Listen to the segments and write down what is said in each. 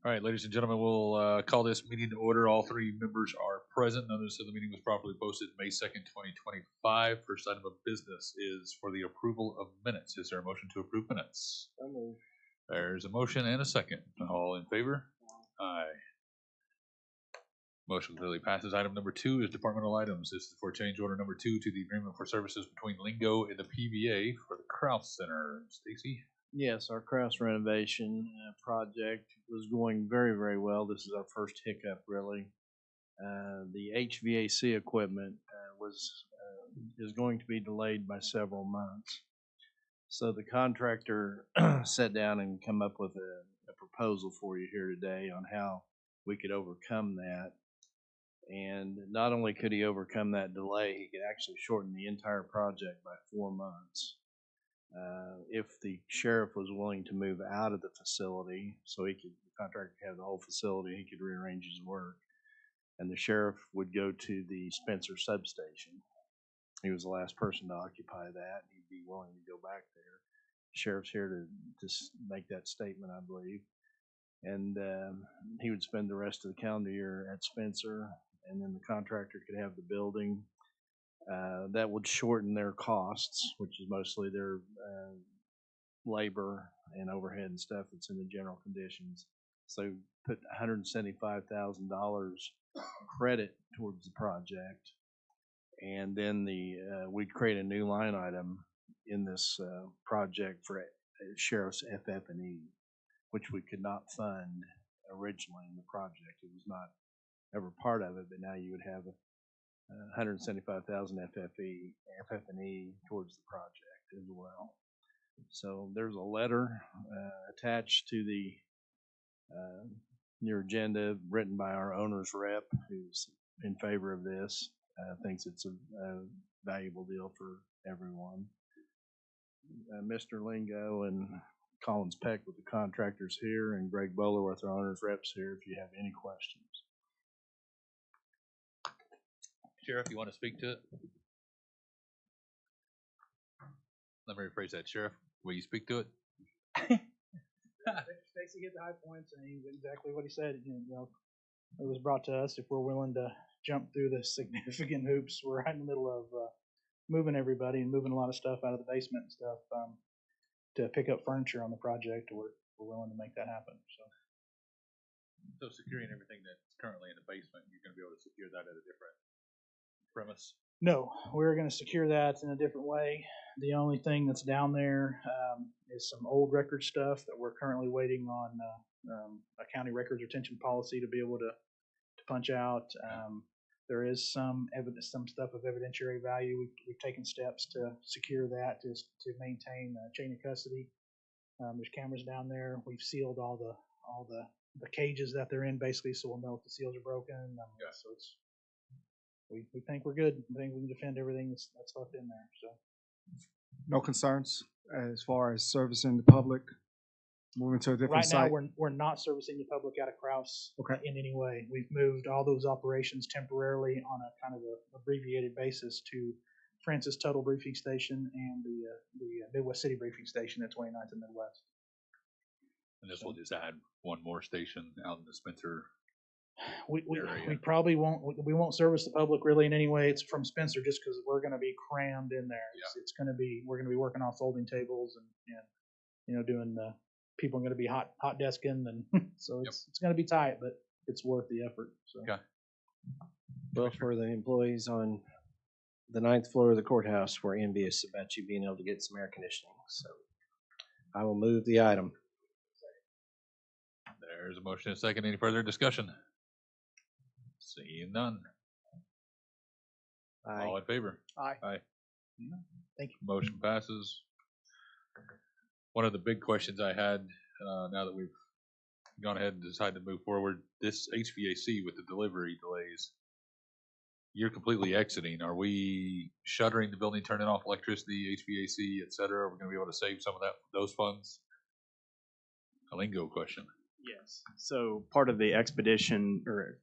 All right, ladies and gentlemen, we'll call this meeting to order. All three members are present. Notice of the meeting was properly posted May 2nd, 2025. First item of business is for the approval of minutes. Is there a motion to approve minutes? There's a motion and a second. All in favor? Aye. Motion clearly passes. Item number 2 is departmental items. This is for change order number 2 to the agreement for services between Lingo and the PBA for the Krause Center. Stacy? Yes, our Krause renovation project was going very, very well. This is our first hiccup, really. The HVAC equipment is going to be delayed by several months. So the contractor sat down and come up with a proposal for you here today on how we could overcome that. And not only could he overcome that delay, he could actually shorten the entire project by 4 months. If the sheriff was willing to move out of the facility, so the contractor could have the whole facility, he could rearrange his work, and the sheriff would go to the Spencer substation. He was the last person to occupy that. He'd be willing to go back there. The sheriff's here to make that statement, I believe. And he would spend the rest of the calendar year at Spencer, and then the contractor could have the building. That would shorten their costs, which is mostly their labor and overhead and stuff that's in the general conditions. So put $175,000 credit towards the project, and then we'd create a new line item in this project for Sheriff's FF&E, which we could not fund originally in the project. It was not ever part of it, but now you would have $175,000 FF&E towards the project as well. So there's a letter attached to your agenda written by our owner's rep, who's in favor of this. Thinks it's a valuable deal for everyone. Mr. Lingo and Collins Peck with the contractors here, and Greg Bowler with our owner's reps here if you have any questions. Sheriff, you want to speak to it? Let me rephrase that. Sheriff, will you speak to it? Stacy hit the high points, and he exactly what he said. You know, it was brought to us if we're willing to jump through the significant hoops. We're right in the middle of moving everybody and moving a lot of stuff out of the basement and stuff to pick up furniture on the project. We're willing to make that happen. So securing everything that's currently in the basement, you're going to be able to secure that at a different premise? No, we're going to secure that in a different way. The only thing that's down there is some old record stuff that we're currently waiting on a county records retention policy to be able to punch out. There is some evidence, some stuff of evidentiary value. We've taken steps to secure that to maintain chain of custody. There's cameras down there. We've sealed all the cages that they're in, basically, so we'll know if the seals are broken. So we think we're good. I think we can defend everything that's left in there. So no concerns as far as servicing the public, moving to a different site? Right now, we're not servicing the public out of Krause in any way. We've moved all those operations temporarily on a kind of a abbreviated basis to Francis Tuttle Briefing Station and the Midwest City Briefing Station at 29th and Midwest. And this will just add one more station out in the Spencer we probably won't service the public really in any way. It's from Spencer just because we're going to be crammed in there. It's going to be, we're going to be working on folding tables and doing people are going to be hot desking, and so it's going to be tight, but it's worth the effort. So. Okay. Well, for the employees on the 9th floor of the courthouse, we're envious about you being able to get some air conditioning. So I will move the item. There's a motion and a second. Any further discussion? Seeing none. Aye. All in favor? Aye. Aye. Thank you. Motion passes. One of the big questions I had now that we've gone ahead and decided to move forward, this HVAC with the delivery delays, you're completely exiting. Are we shuttering the building, turning off electricity, HVAC, et cetera? Are we going to be able to save some of those funds? A Lingo question. Yes. So part of the expedition or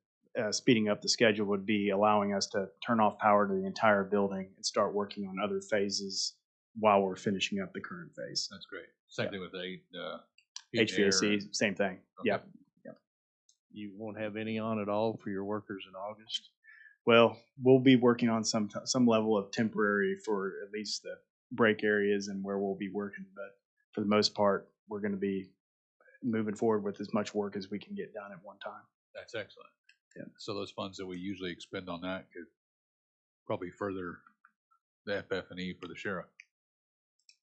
speeding up the schedule would be allowing us to turn off power to the entire building and start working on other phases while we're finishing up the current phase. That's great. Same thing with the HVAC, same thing. Okay. Yep. You won't have any on at all for your workers in August? Well, we'll be working on some level of temporary for at least the break areas and where we'll be working. But for the most part, we're going to be moving forward with as much work as we can get done at one time. That's excellent. Yeah. So those funds that we usually expend on that could probably further the FF&E for the sheriff.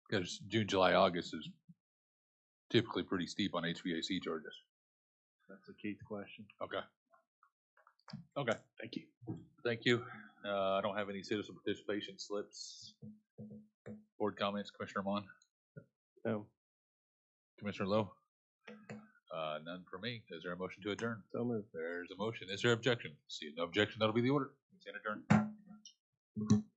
Because June, July, August is typically pretty steep on HVAC charges. That's a Keith question. Okay. Okay. Thank you. Thank you. I don't have any citizen participation slips. Board comments, Commissioner Mon, No, Commissioner Lowe? None for me. Is there a motion to adjourn? so moved. There's a motion. Is there objection? See no objection, that'll be the order. We stand adjourned.